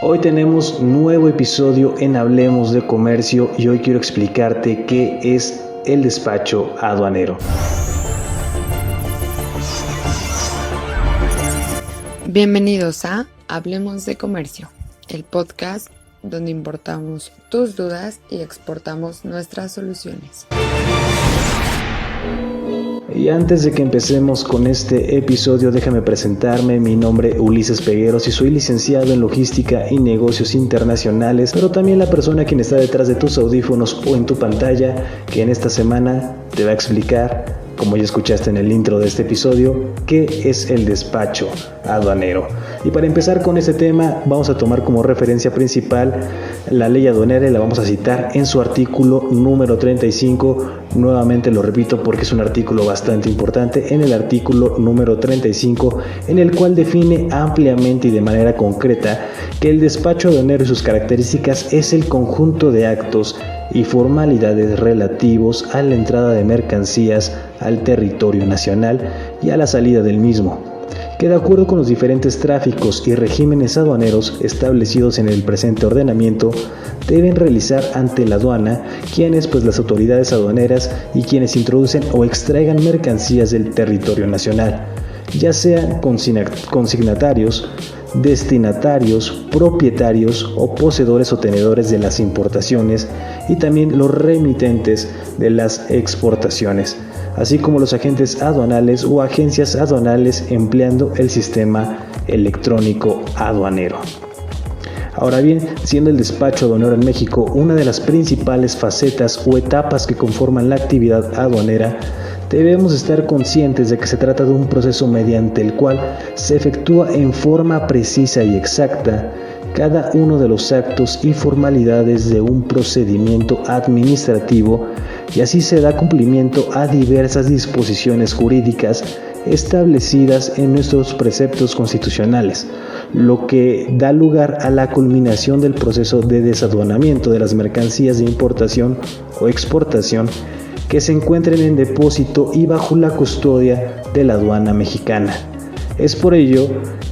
Hoy tenemos nuevo episodio en Hablemos de Comercio y hoy quiero explicarte qué es el despacho aduanero. Bienvenidos a Hablemos de Comercio, el podcast donde importamos tus dudas y exportamos nuestras soluciones. Y antes de que empecemos con este episodio, déjame presentarme. Mi nombre es Ulises Pegueros y soy licenciado en Logística y Negocios Internacionales, pero también la persona quien está detrás de tus audífonos o en tu pantalla, que en esta semana te va a explicar, como ya escuchaste en el intro de este episodio, qué es el despacho aduanero. Y para empezar con este tema, vamos a tomar como referencia principal la ley aduanera y la vamos a citar en su artículo número 35. Nuevamente lo repito porque es un artículo bastante importante. En el artículo número 35, en el cual define ampliamente y de manera concreta que el despacho aduanero y sus características es el conjunto de actos y formalidades relativos a la entrada de mercancías al territorio nacional y a la salida del mismo, que de acuerdo con los diferentes tráficos y regímenes aduaneros establecidos en el presente ordenamiento, deben realizar ante la aduana quienes, las autoridades aduaneras y quienes introducen o extraigan mercancías del territorio nacional, ya sean consignatarios, destinatarios, propietarios o poseedores o tenedores de las importaciones y también los remitentes de las exportaciones, así como los agentes aduanales o agencias aduanales empleando el sistema electrónico aduanero. Ahora bien, siendo el despacho aduanero en México una de las principales facetas o etapas que conforman la actividad aduanera, debemos estar conscientes de que se trata de un proceso mediante el cual se efectúa en forma precisa y exacta cada uno de los actos y formalidades de un procedimiento administrativo, y así se da cumplimiento a diversas disposiciones jurídicas establecidas en nuestros preceptos constitucionales, lo que da lugar a la culminación del proceso de desaduanamiento de las mercancías de importación o exportación que se encuentren en depósito y bajo la custodia de la aduana mexicana. Es por ello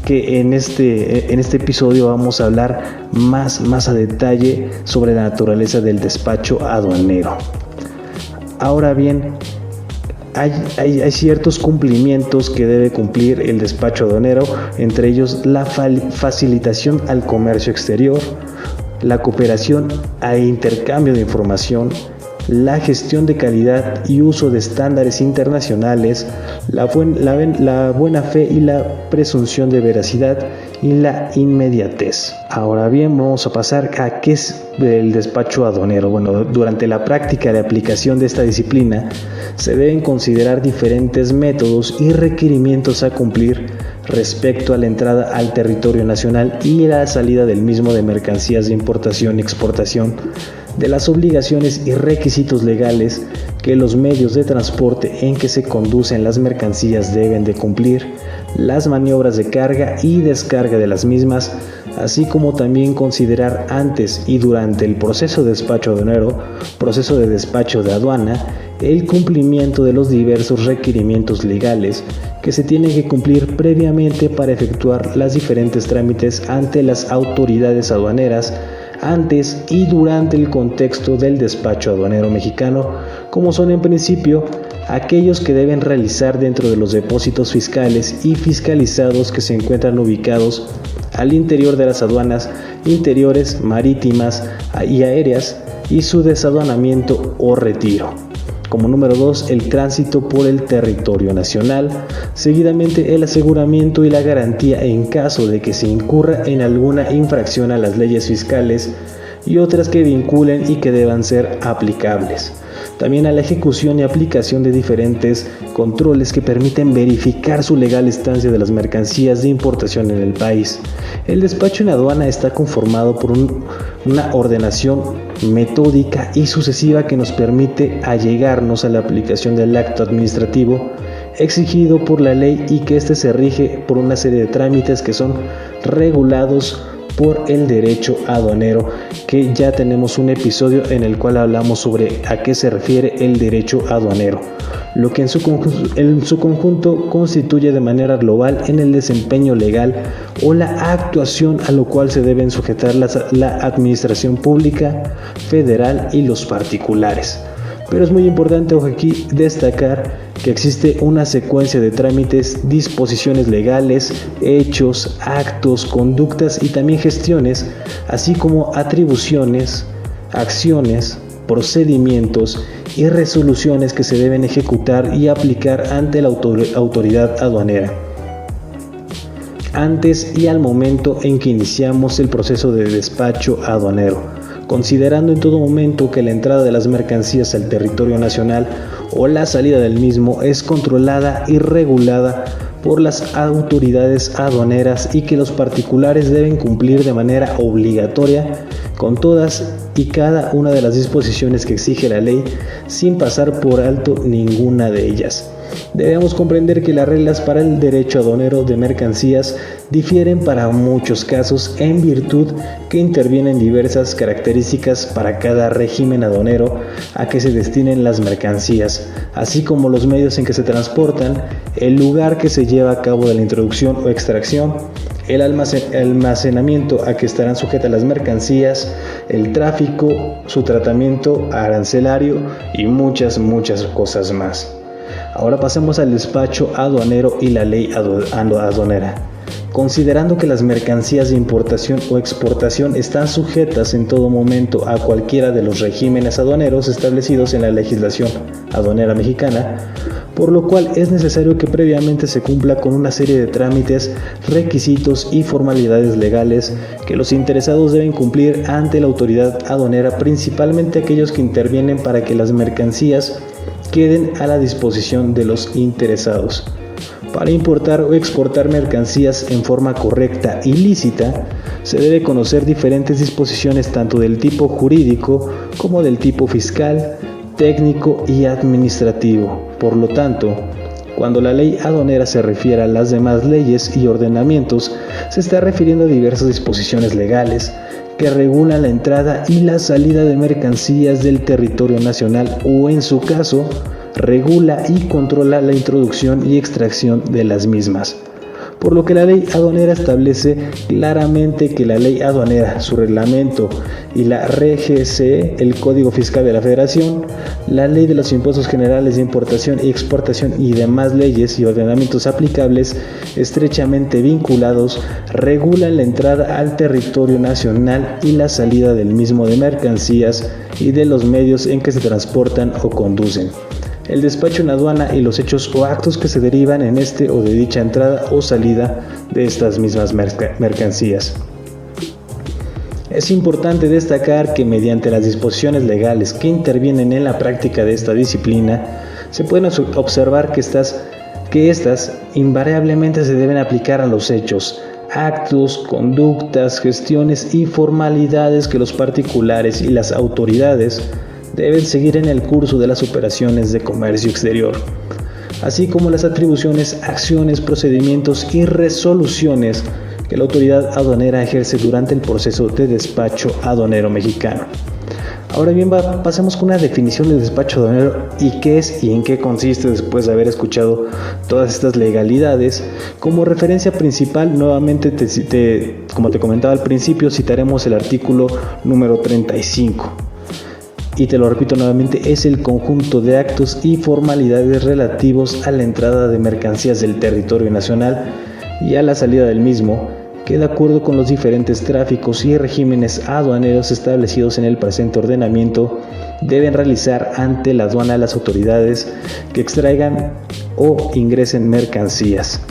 que en este episodio vamos a hablar más a detalle sobre la naturaleza del despacho aduanero. Ahora bien, hay ciertos cumplimientos que debe cumplir el despacho aduanero, entre ellos la facilitación al comercio exterior, la cooperación e intercambio de información, la gestión de calidad y uso de estándares internacionales, la buena fe y la presunción de veracidad y la inmediatez. Ahora bien, vamos a pasar a qué es el despacho aduanero. Durante la práctica de aplicación de esta disciplina se deben considerar diferentes métodos y requerimientos a cumplir respecto a la entrada al territorio nacional y la salida del mismo de mercancías de importación y exportación, de las obligaciones y requisitos legales que los medios de transporte en que se conducen las mercancías deben de cumplir, las maniobras de carga y descarga de las mismas, así como también considerar antes y durante el proceso de despacho aduanero, proceso de despacho de aduana, el cumplimiento de los diversos requerimientos legales que se tienen que cumplir previamente para efectuar los diferentes trámites ante las autoridades aduaneras antes y durante el contexto del despacho aduanero mexicano, como son en principio aquellos que deben realizar dentro de los depósitos fiscales y fiscalizados que se encuentran ubicados al interior de las aduanas interiores, marítimas y aéreas, y su desaduanamiento o retiro. Como número 2, el tránsito por el territorio nacional, seguidamente el aseguramiento y la garantía en caso de que se incurra en alguna infracción a las leyes fiscales y otras que vinculen y que deban ser aplicables. También a la ejecución y aplicación de diferentes controles que permiten verificar su legal estancia de las mercancías de importación en el país. El despacho en aduana está conformado por una ordenación metódica y sucesiva que nos permite allegarnos a la aplicación del acto administrativo exigido por la ley y que éste se rige por una serie de trámites que son regulados por el derecho aduanero, que ya tenemos un episodio en el cual hablamos sobre a qué se refiere el derecho aduanero, lo que en su conjunto constituye de manera global en el desempeño legal o la actuación a lo cual se deben sujetar la administración pública, federal y los particulares. Pero es muy importante aquí destacar que existe una secuencia de trámites, disposiciones legales, hechos, actos, conductas y también gestiones, así como atribuciones, acciones, procedimientos y resoluciones que se deben ejecutar y aplicar ante la autoridad aduanera, antes y al momento en que iniciamos el proceso de despacho aduanero, considerando en todo momento que la entrada de las mercancías al territorio nacional o la salida del mismo es controlada y regulada por las autoridades aduaneras y que los particulares deben cumplir de manera obligatoria con todas y cada una de las disposiciones que exige la ley sin pasar por alto ninguna de ellas. Debemos comprender que las reglas para el derecho aduanero de mercancías difieren para muchos casos en virtud que intervienen diversas características para cada régimen aduanero a que se destinen las mercancías, así como los medios en que se transportan, el lugar que se lleva a cabo de la introducción o extracción, el almacenamiento a que estarán sujetas las mercancías, el tráfico, su tratamiento arancelario y muchas cosas más. Ahora pasemos al despacho aduanero y la ley aduanera. Considerando que las mercancías de importación o exportación están sujetas en todo momento a cualquiera de los regímenes aduaneros establecidos en la legislación aduanera mexicana, por lo cual es necesario que previamente se cumpla con una serie de trámites, requisitos y formalidades legales que los interesados deben cumplir ante la autoridad aduanera, principalmente aquellos que intervienen para que las mercancías queden a la disposición de los interesados. Para importar o exportar mercancías en forma correcta y lícita, se debe conocer diferentes disposiciones tanto del tipo jurídico como del tipo fiscal, técnico y administrativo. Por lo tanto, cuando la ley aduanera se refiere a las demás leyes y ordenamientos, se está refiriendo a diversas disposiciones legales que regulan la entrada y la salida de mercancías del territorio nacional o, en su caso, regula y controla la introducción y extracción de las mismas. Por lo que la ley aduanera establece claramente que la ley aduanera, su reglamento y la RGC, el Código Fiscal de la Federación, la Ley de los Impuestos Generales de Importación y Exportación y demás leyes y ordenamientos aplicables estrechamente vinculados, regulan la entrada al territorio nacional y la salida del mismo de mercancías y de los medios en que se transportan o conducen, el despacho en aduana y los hechos o actos que se derivan en este o de dicha entrada o salida de estas mismas mercancías. Es importante destacar que mediante las disposiciones legales que intervienen en la práctica de esta disciplina, se pueden observar que estas invariablemente se deben aplicar a los hechos, actos, conductas, gestiones y formalidades que los particulares y las autoridades deben seguir en el curso de las operaciones de comercio exterior, así como las atribuciones, acciones, procedimientos y resoluciones que la autoridad aduanera ejerce durante el proceso de despacho aduanero mexicano. Ahora bien, pasemos con una definición de despacho aduanero y qué es y en qué consiste después de haber escuchado todas estas legalidades. Como referencia principal, nuevamente, como te comentaba al principio, citaremos el artículo número 35. Y te lo repito nuevamente, es el conjunto de actos y formalidades relativos a la entrada de mercancías del territorio nacional y a la salida del mismo, que de acuerdo con los diferentes tráficos y regímenes aduaneros establecidos en el presente ordenamiento, deben realizar ante la aduana las autoridades que extraigan o ingresen mercancías.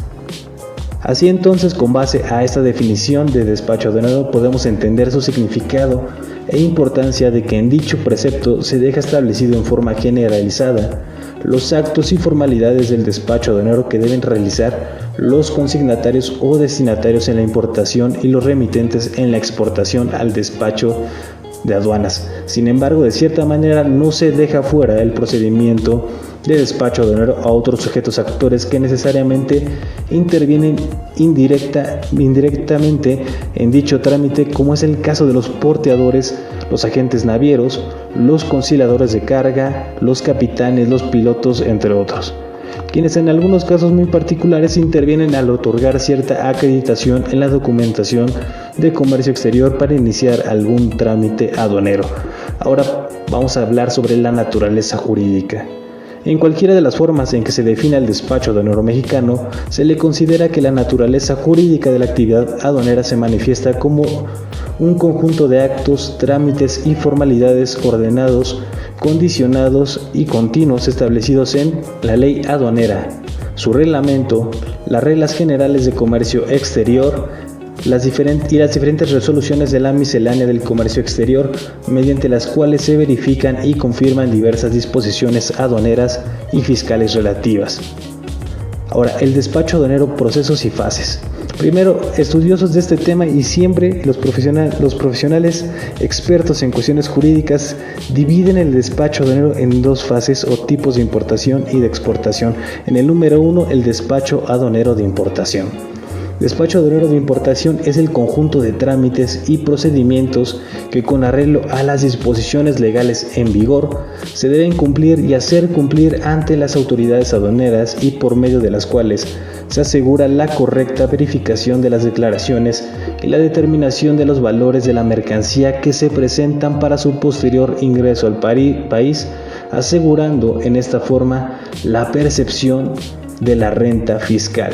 Así entonces, con base a esta definición de despacho aduanero, podemos entender su significado e importancia de que en dicho precepto se deja establecido en forma generalizada los actos y formalidades del despacho aduanero que deben realizar los consignatarios o destinatarios en la importación y los remitentes en la exportación al despacho de aduanas. Sin embargo, de cierta manera no se deja fuera el procedimiento de despacho aduanero a otros sujetos actores que necesariamente intervienen indirectamente en dicho trámite, como es el caso de los porteadores, los agentes navieros, los conciliadores de carga, los capitanes, los pilotos, entre otros, quienes en algunos casos muy particulares intervienen al otorgar cierta acreditación en la documentación de comercio exterior para iniciar algún trámite aduanero. Ahora vamos a hablar sobre la naturaleza jurídica. En cualquiera de las formas en que se defina el despacho aduanero mexicano, se le considera que la naturaleza jurídica de la actividad aduanera se manifiesta como un conjunto de actos, trámites y formalidades ordenados, condicionados y continuos establecidos en la ley aduanera, su reglamento, las reglas generales de comercio exterior, las diferentes resoluciones de la miscelánea del comercio exterior, mediante las cuales se verifican y confirman diversas disposiciones aduaneras y fiscales relativas. Ahora, el despacho aduanero, procesos y fases. Primero, estudiosos de este tema y siempre los profesionales expertos en cuestiones jurídicas dividen el despacho aduanero en dos fases o tipos de importación y de exportación. En el número 1, el despacho aduanero de importación. Despacho aduanero de importación es el conjunto de trámites y procedimientos que, con arreglo a las disposiciones legales en vigor, se deben cumplir y hacer cumplir ante las autoridades aduaneras y por medio de las cuales se asegura la correcta verificación de las declaraciones y la determinación de los valores de la mercancía que se presentan para su posterior ingreso al país, asegurando en esta forma la percepción de la renta fiscal.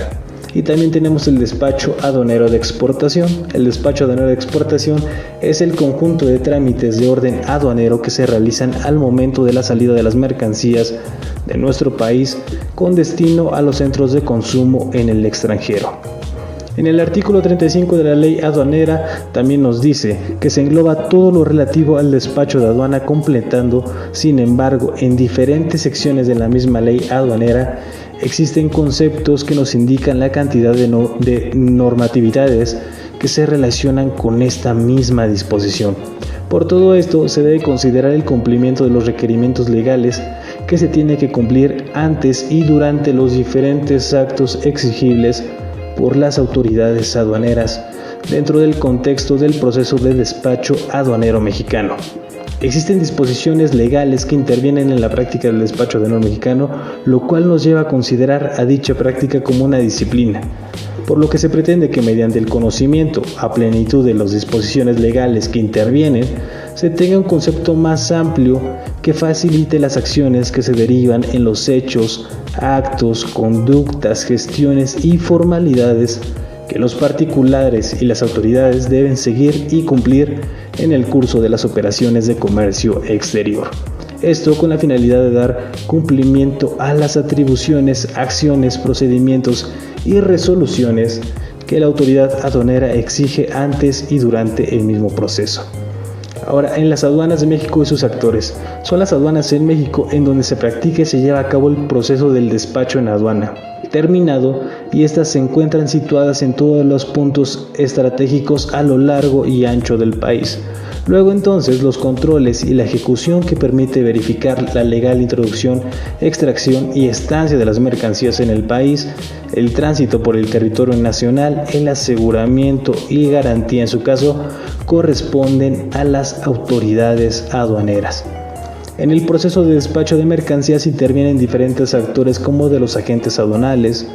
Y también tenemos el despacho aduanero de exportación. El despacho aduanero de exportación es el conjunto de trámites de orden aduanero que se realizan al momento de la salida de las mercancías de nuestro país con destino a los centros de consumo en el extranjero. En el artículo 35 de la ley aduanera también nos dice que se engloba todo lo relativo al despacho de aduana, completando, sin embargo, en diferentes secciones de la misma ley aduanera existen conceptos que nos indican la cantidad de normatividades que se relacionan con esta misma disposición. Por todo esto, se debe considerar el cumplimiento de los requerimientos legales que se tiene que cumplir antes y durante los diferentes actos exigibles por las autoridades aduaneras dentro del contexto del proceso de despacho aduanero mexicano. Existen disposiciones legales que intervienen en la práctica del despacho aduanero mexicano, lo cual nos lleva a considerar a dicha práctica como una disciplina, por lo que se pretende que mediante el conocimiento a plenitud de las disposiciones legales que intervienen, se tenga un concepto más amplio que facilite las acciones que se derivan en los hechos, actos, conductas, gestiones y formalidades que los particulares y las autoridades deben seguir y cumplir en el curso de las operaciones de comercio exterior. Esto con la finalidad de dar cumplimiento a las atribuciones, acciones, procedimientos y resoluciones que la autoridad aduanera exige antes y durante el mismo proceso. Ahora, en las aduanas de México y sus actores. Son las aduanas en México en donde se practica y se lleva a cabo el proceso del despacho en aduana terminado, y estas se encuentran situadas en todos los puntos estratégicos a lo largo y ancho del país. Luego entonces los controles y la ejecución que permite verificar la legal introducción, extracción y estancia de las mercancías en el país, el tránsito por el territorio nacional, el aseguramiento y garantía en su caso, corresponden a las autoridades aduaneras. En el proceso de despacho de mercancías intervienen diferentes actores como de los agentes aduanales,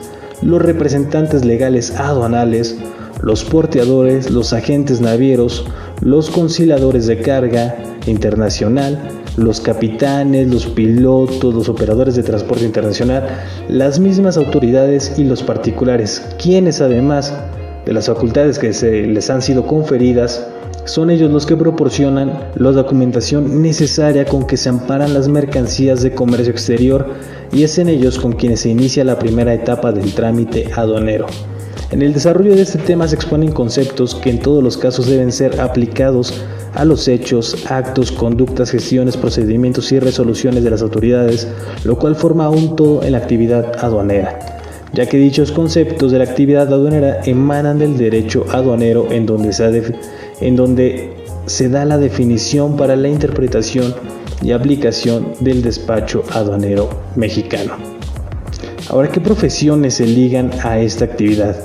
los representantes legales aduanales, los porteadores, los agentes navieros, los conciliadores de carga internacional, los capitanes, los pilotos, los operadores de transporte internacional, las mismas autoridades y los particulares, quienes además de las facultades que les han sido conferidas, son ellos los que proporcionan la documentación necesaria con que se amparan las mercancías de comercio exterior, y es en ellos con quienes se inicia la primera etapa del trámite aduanero. En el desarrollo de este tema se exponen conceptos que en todos los casos deben ser aplicados a los hechos, actos, conductas, gestiones, procedimientos y resoluciones de las autoridades, lo cual forma un todo en la actividad aduanera, ya que dichos conceptos de la actividad aduanera emanan del derecho aduanero, en donde se da la definición para la interpretación y aplicación del despacho aduanero mexicano. Ahora, ¿qué profesiones se ligan a esta actividad?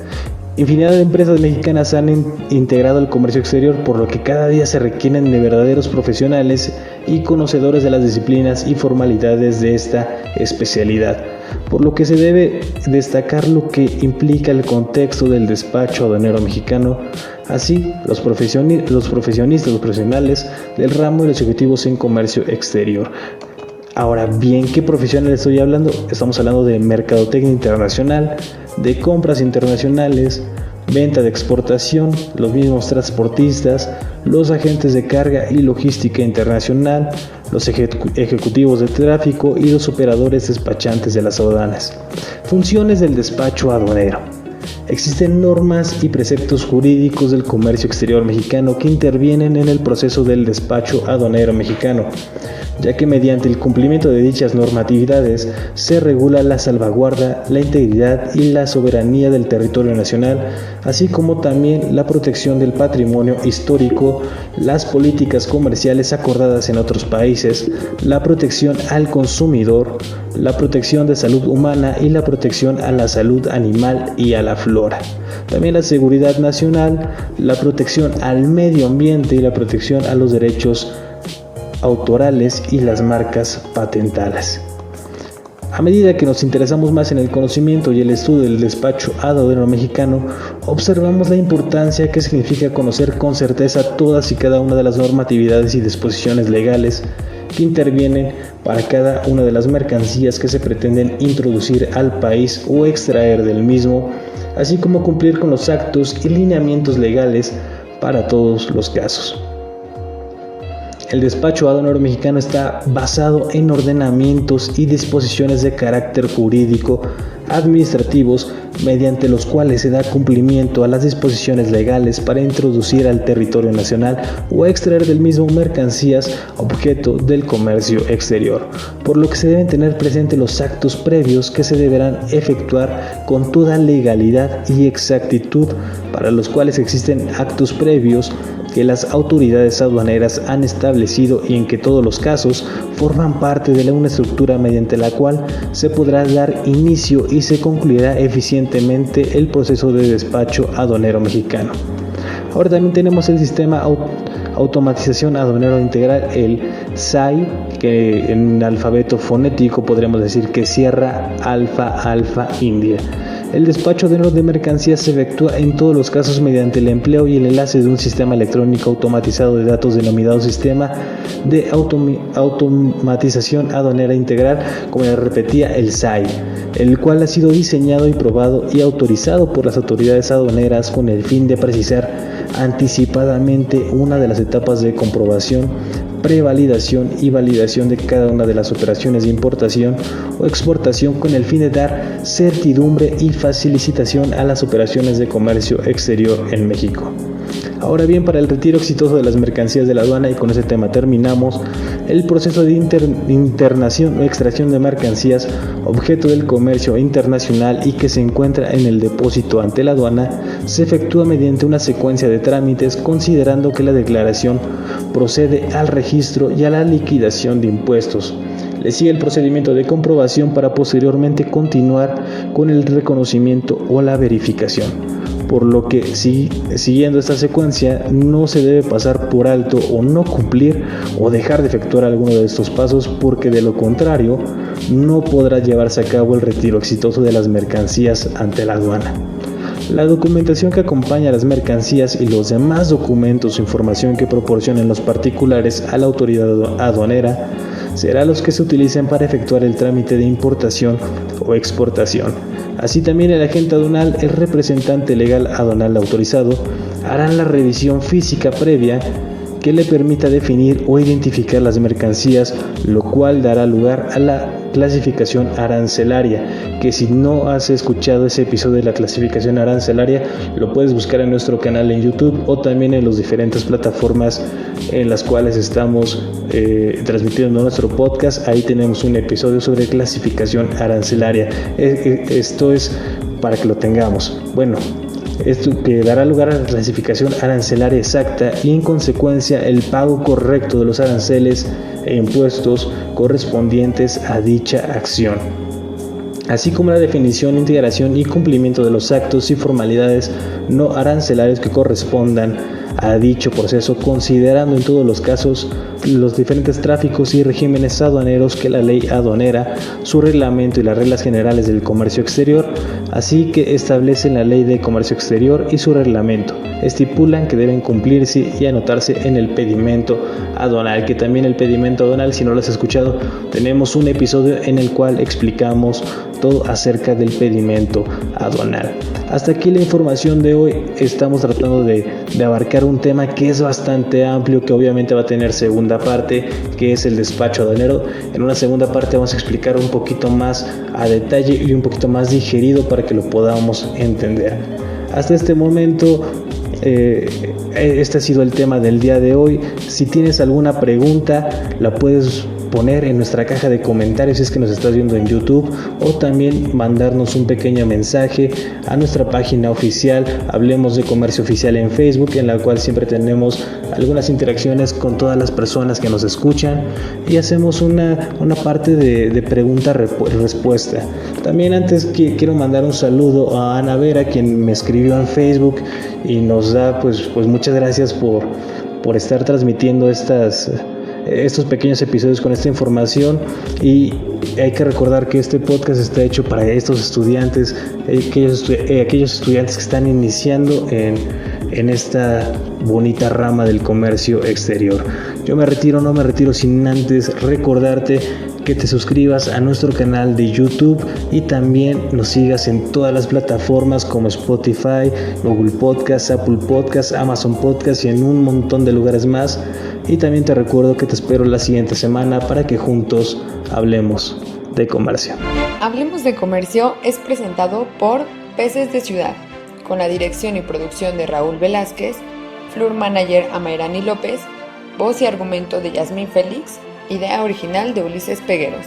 Infinidad de empresas mexicanas han integrado el comercio exterior, por lo que cada día se requieren de verdaderos profesionales y conocedores de las disciplinas y formalidades de esta especialidad, por lo que se debe destacar lo que implica el contexto del despacho aduanero mexicano, así los profesionales del ramo de los ejecutivos en comercio exterior. Ahora bien, ¿qué profesionales estoy hablando? Estamos hablando de mercadotecnia internacional, de compras internacionales, venta de exportación, los mismos transportistas, los agentes de carga y logística internacional, los ejecutivos de tráfico y los operadores despachantes de las aduanas. Funciones del despacho aduanero. Existen normas y preceptos jurídicos del comercio exterior mexicano que intervienen en el proceso del despacho aduanero mexicano, ya que mediante el cumplimiento de dichas normatividades se regula la salvaguarda, la integridad y la soberanía del territorio nacional, así como también la protección del patrimonio histórico, las políticas comerciales acordadas en otros países, la protección al consumidor, la protección de salud humana y la protección a la salud animal y a la flora. También la seguridad nacional, la protección al medio ambiente y la protección a los derechos autorales y las marcas patentadas. A medida que nos interesamos más en el conocimiento y el estudio del despacho aduanero mexicano, observamos la importancia que significa conocer con certeza todas y cada una de las normatividades y disposiciones legales que intervienen para cada una de las mercancías que se pretenden introducir al país o extraer del mismo, así como cumplir con los actos y lineamientos legales para todos los casos. El despacho aduanero mexicano está basado en ordenamientos y disposiciones de carácter jurídico administrativos mediante los cuales se da cumplimiento a las disposiciones legales para introducir al territorio nacional o extraer del mismo mercancías objeto del comercio exterior, por lo que se deben tener presente los actos previos que se deberán efectuar con toda legalidad y exactitud, para los cuales existen actos previos que las autoridades aduaneras han establecido y en que todos los casos forman parte de una estructura mediante la cual se podrá dar inicio y se concluirá eficientemente el proceso de despacho aduanero mexicano. Ahora también tenemos el sistema automatización aduanero integral, el SAI, que en alfabeto fonético podríamos decir que Sierra Alfa India. El despacho aduanero de mercancías se efectúa en todos los casos mediante el empleo y el enlace de un sistema electrónico automatizado de datos denominado Sistema de Automatización Aduanera Integral, como les repetía, el SAI, el cual ha sido diseñado y probado y autorizado por las autoridades aduaneras con el fin de precisar anticipadamente una de las etapas de comprobación, prevalidación y validación de cada una de las operaciones de importación o exportación, con el fin de dar certidumbre y facilitación a las operaciones de comercio exterior en México. Ahora bien, para el retiro exitoso de las mercancías de la aduana, y con ese tema terminamos, el proceso de internación o extracción de mercancías objeto del comercio internacional y que se encuentra en el depósito ante la aduana se efectúa mediante una secuencia de trámites, considerando que la declaración procede al registro y a la liquidación de impuestos. Le sigue el procedimiento de comprobación para posteriormente continuar con el reconocimiento o la verificación, por lo que siguiendo esta secuencia no se debe pasar por alto o no cumplir o dejar de efectuar alguno de estos pasos, porque de lo contrario no podrá llevarse a cabo el retiro exitoso de las mercancías ante la aduana. La documentación que acompaña a las mercancías y los demás documentos o información que proporcionen los particulares a la autoridad aduanera serán los que se utilicen para efectuar el trámite de importación o exportación. Así también el agente aduanal, el representante legal aduanal autorizado, harán la revisión física previa que le permita definir o identificar las mercancías, lo cual dará lugar a la clasificación arancelaria, que si no has escuchado ese episodio de la clasificación arancelaria, lo puedes buscar en nuestro canal en YouTube o también en las diferentes plataformas en las cuales estamos transmitiendo nuestro podcast. Ahí tenemos un episodio sobre clasificación arancelaria. Esto es para que lo tengamos. Bueno, Esto que dará lugar a la clasificación arancelaria exacta y en consecuencia el pago correcto de los aranceles e impuestos correspondientes a dicha acción, así como la definición, integración y cumplimiento de los actos y formalidades no arancelarios que correspondan a dicho proceso, considerando en todos los casos los diferentes tráficos y regímenes aduaneros que la ley aduanera, su reglamento y las reglas generales del comercio exterior, así que establecen la ley de comercio exterior y su reglamento, estipulan que deben cumplirse y anotarse en el pedimento aduanal, que también el pedimento aduanal, si no lo has escuchado, tenemos un episodio en el cual explicamos todo acerca del pedimento aduanal. Hasta aquí la información de hoy. Estamos tratando de abarcar un tema que es bastante amplio, que obviamente va a tener segunda parte, que es el despacho aduanero. En una segunda parte vamos a explicar un poquito más a detalle y un poquito más digerido para que lo podamos entender. Hasta este momento este ha sido el tema del día de hoy. Si tienes alguna pregunta, la puedes poner en nuestra caja de comentarios si es que nos estás viendo en YouTube, o también mandarnos un pequeño mensaje a nuestra página oficial Hablemos de Comercio Oficial en Facebook, en la cual siempre tenemos algunas interacciones con todas las personas que nos escuchan y hacemos una parte de pregunta-respuesta. También antes quiero mandar un saludo a Ana Vera, quien me escribió en Facebook y nos da pues muchas gracias por estar transmitiendo estos pequeños episodios con esta información. Y hay que recordar que este podcast está hecho para estos estudiantes, aquellos estudiantes que están iniciando en esta bonita rama del comercio exterior. Yo no me retiro sin antes recordarte que te suscribas a nuestro canal de YouTube y también nos sigas en todas las plataformas como Spotify, Google Podcast, Apple Podcast, Amazon Podcast y en un montón de lugares más. Y también te recuerdo que te espero la siguiente semana para que juntos hablemos de comercio. Hablemos de Comercio es presentado por Peces de Ciudad, con la dirección y producción de Raúl Velázquez, Floor Manager Amairani López, voz y argumento de Yasmín Félix, idea original de Ulises Pegueros.